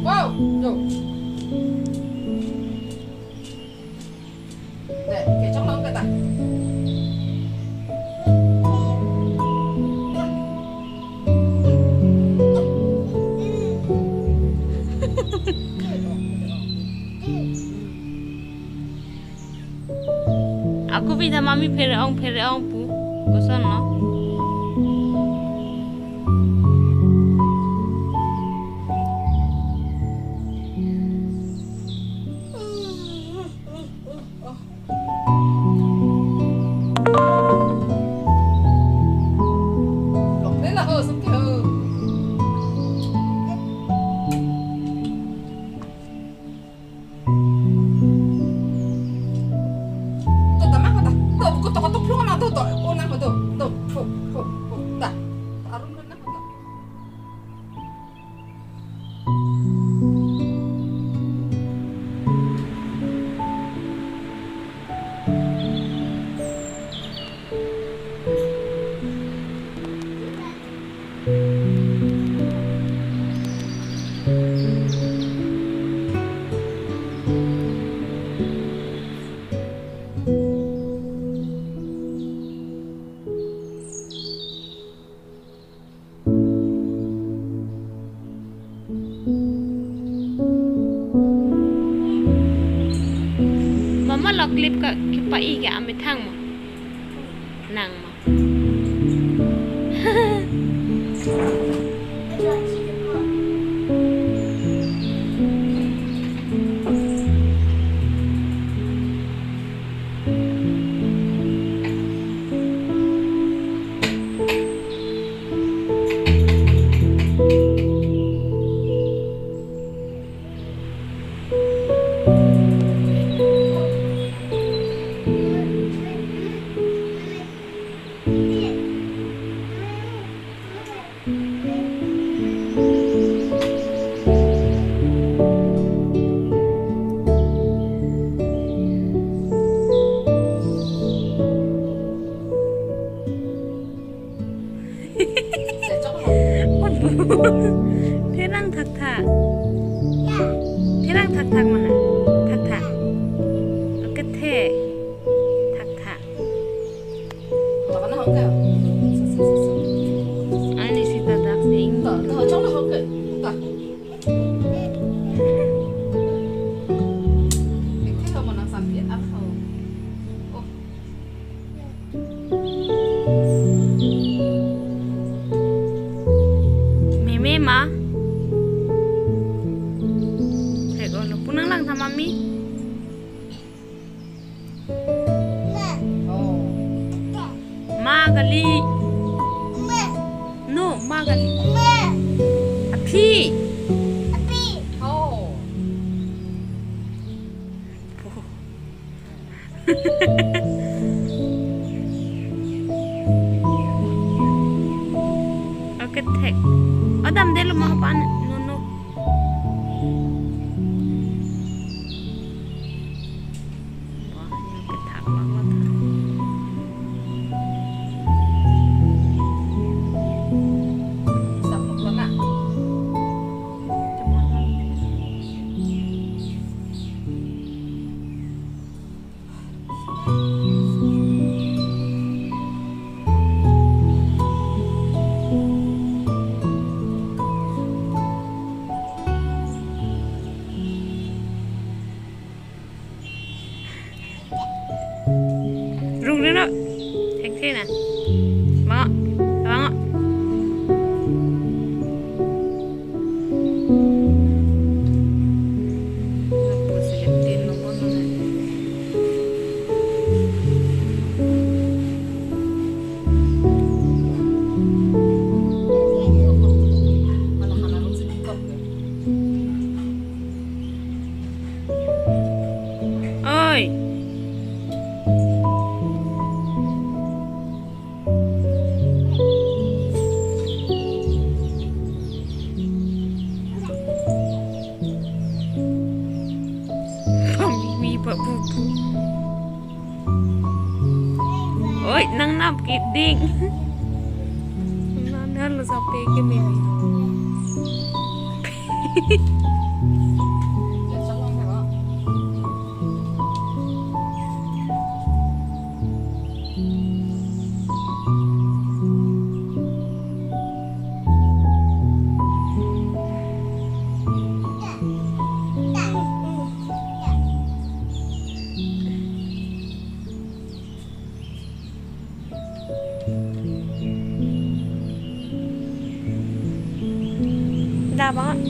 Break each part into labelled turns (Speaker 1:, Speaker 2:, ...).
Speaker 1: Wow, tuh. Để kể trong lòng cái ta.
Speaker 2: Aku bisa mami pere ong pu. Kosan no. Mama lo clip ka kipa i ga ame thang mo nang mo thế đang thật thà mana thật thà cái thế thật thà anh đi ta đã sinh
Speaker 1: trong là không kệ thế không mà nó sản phẩm áp không
Speaker 2: Ma, tengok lo punang lang sama mami. Ma kali. No, ma kali. Api.
Speaker 1: Oh. Okay, take. Adam delu mau apa? No. Wah, ini ketak banget. Sắp luôn ạ.
Speaker 2: ding. Mana lo sampai ke mimi. Dah banget.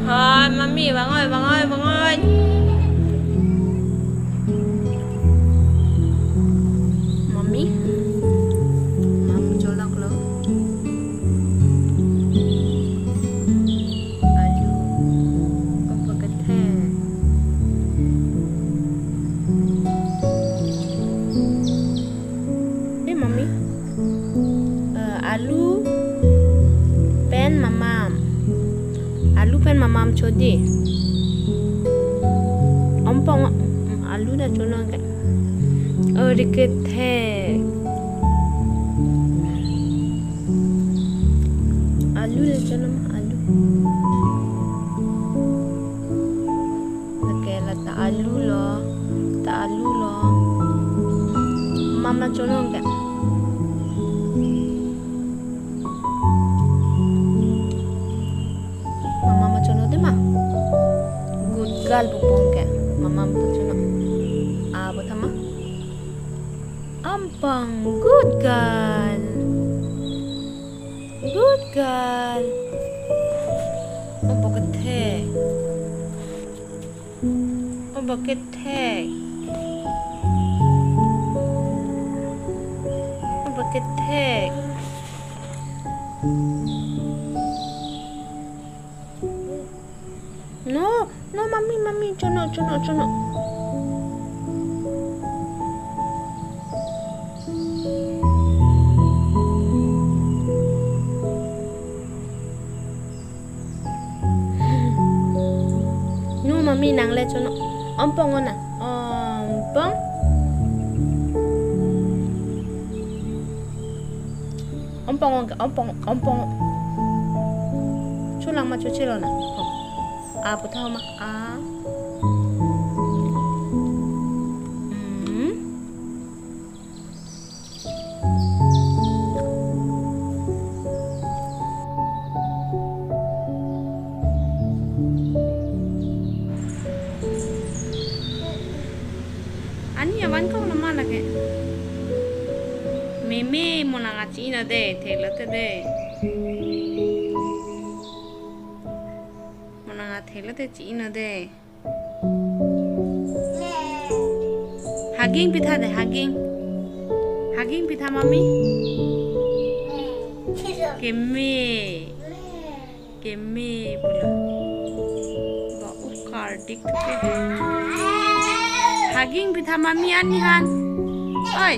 Speaker 2: Thôi, mami bạn ơi, bạn ơi, bạn ơi. Mami. Mami colok lo. Aduh. Apa kata? Mami. Alu pen mamam. Alu pen mamam chodi. Ompong alu dah colong kan. Dikit hai. Alu dah colong alu. Okay lah tak alu loh. Tak alu loh. Mama colong kan. Gal bupong ke mama pucuna apa tama ampang good girl apa kethe No, mami, cono. No, mami, nang le cono. Ompong ona, ompong. Ompong. Chulang ma chuchilo na. Apa tahu mah? Ani awan kau nama lagi. Meme mau nak Cina deh, telat deh. Telat Cina deh. Hugging pitha deh, hugging pitha mami. Keme bola. Baru kardik tu. Hugging pitha mami ani han. Oi.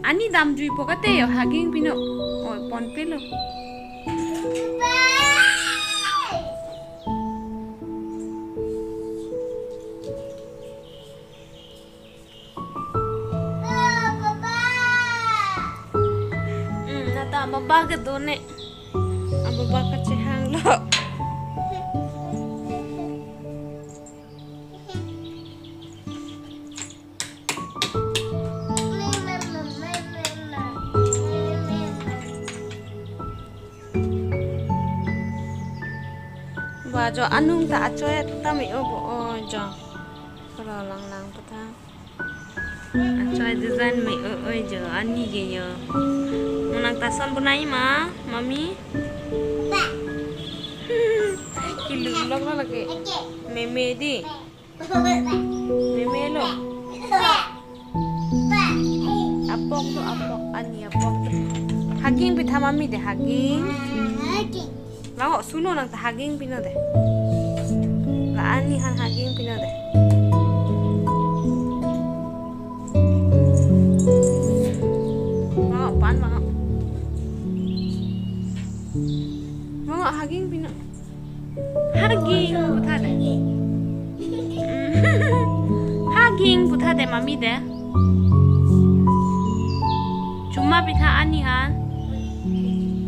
Speaker 2: Ani dam jui pokate yo hugging pino. Oi pon pelo. Baba ke done, baba ke cehang lo. Bajo anung tak acoy, tapi obo ojo. Kalau lang petang.
Speaker 1: Try design mai oi je ani ge yo. Munang tasan bunai ma, mami. Kilu log la lagi. Meme di. Meme lo. Apok tu apok ani apok tu. Haging pitha mami de haging. Lawa suno nang ta haging pino de. La ani han haging pino de. Lawa pan lawa. Lawa haging pino. Haging pitha de. Haging pitha de mami de. Cuma pitha ani han.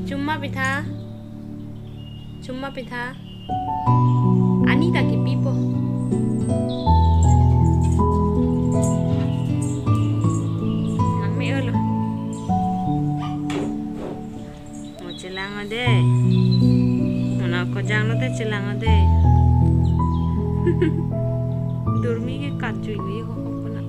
Speaker 1: Cuma pitha. Cuma pitha. Ani tak kipipo. Nang me olo. Mau celang ade. Mana ko jang no te celang ade. Dormi ke kacui ni ko puna.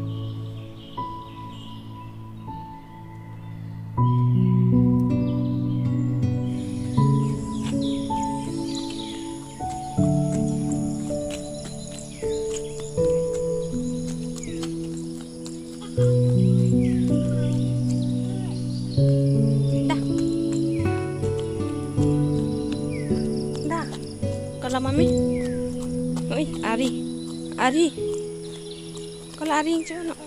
Speaker 1: Kalau mami, oi Ari, kalau Ari yang cakap nak.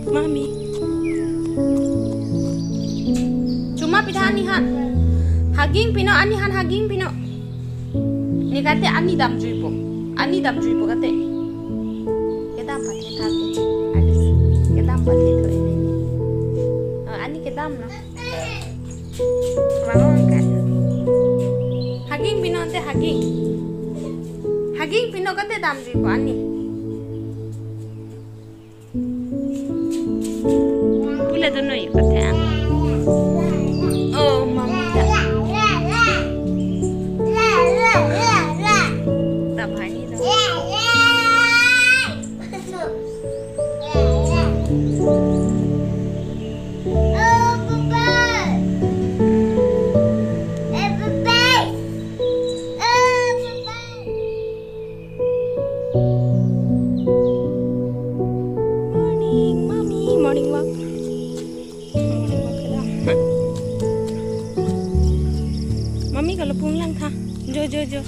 Speaker 1: Mami, cuma pitah ani han, haging pino ani han haging pino. Ni kata ani dam juipo kata. Kita apa kita tu? Alis. Kita apa kita ini? Ani kita mana? Bangun kan? Haging pino ante haging. Haging pino kata dam juipo ani. Pula tu noi kata. Oh mami dah. Morning walk. Mami kalau pulang tha. Jo.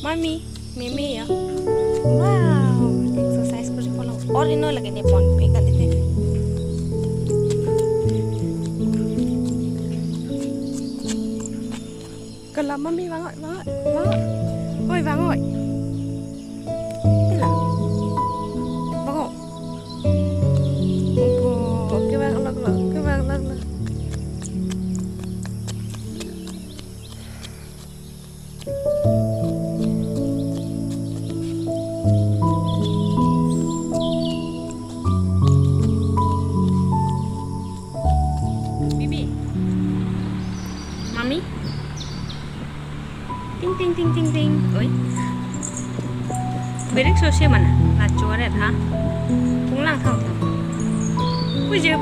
Speaker 1: Mami, meme ya. Wow, exercise kuri follow. Or ino lagi ni pon pe kan dite. Kalau mami bangot. Oi bangot. Bila? Bangot. Ke bang lag. Bibi. Mami. Ting. Oi. Berik sosial mana? Nak coret ha? Pulang thau. Puja.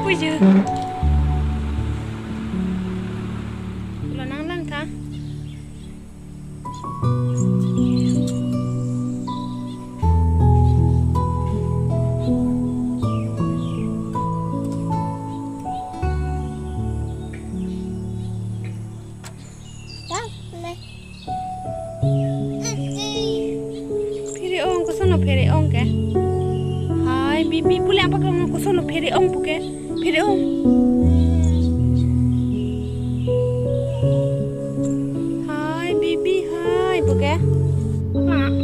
Speaker 1: Kalau nang tha. Pheri ong ke? Hai bibi pule apa kamu kusono pheri ong puke? Pheri ong. Hai bibi hai puke.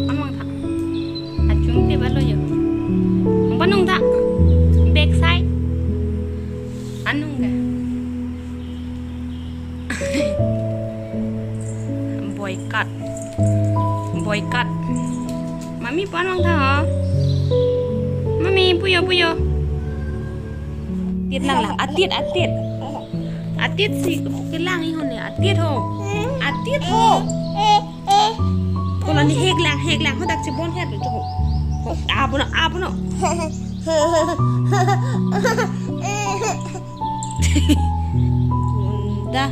Speaker 1: Amang tha. Acung te balo yo. Panung tha. Back side. Anung ke? Boycott. Mami panong tha. Mami puyo puyo. Tiết năng là tiết gì cái lang ấy hồn này tiết hồ còn là hek lang họ đặt chỉ bon hết rồi cho hồ abo nó dah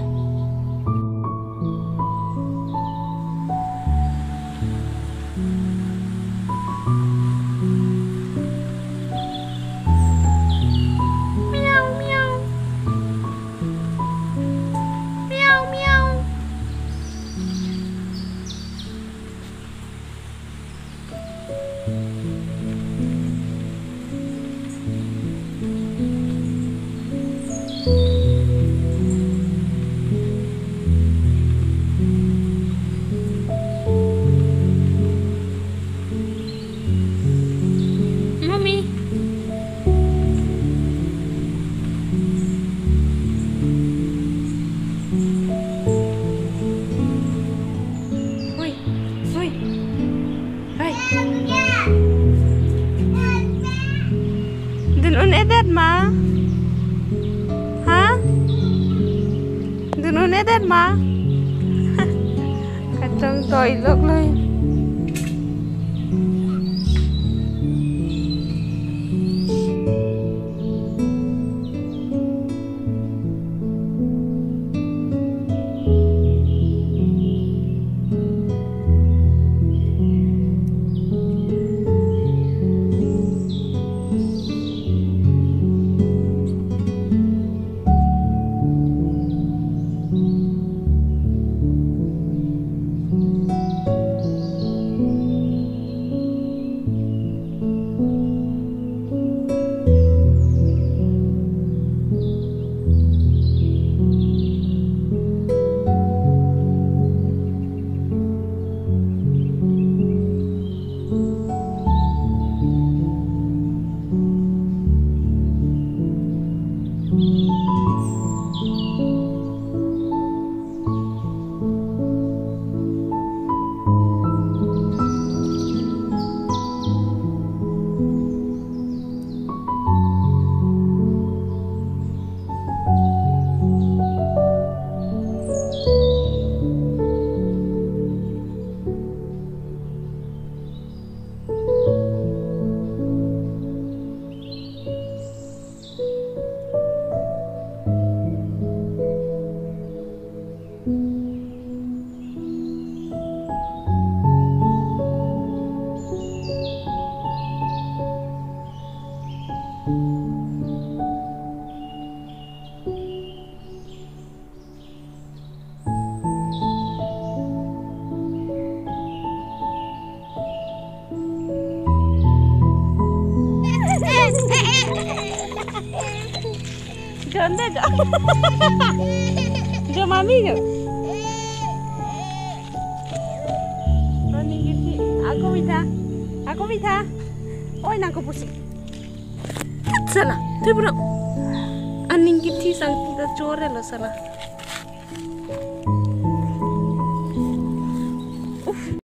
Speaker 1: Dun edet ma, hah? Dun edet ma, kacang toy lok loi. Ganda gak? Dia mami gak? Running gitu. Aku minta. Oh, nangkep pusing. Salah. Tuh bro. Aning gitu sang kita core lo salah.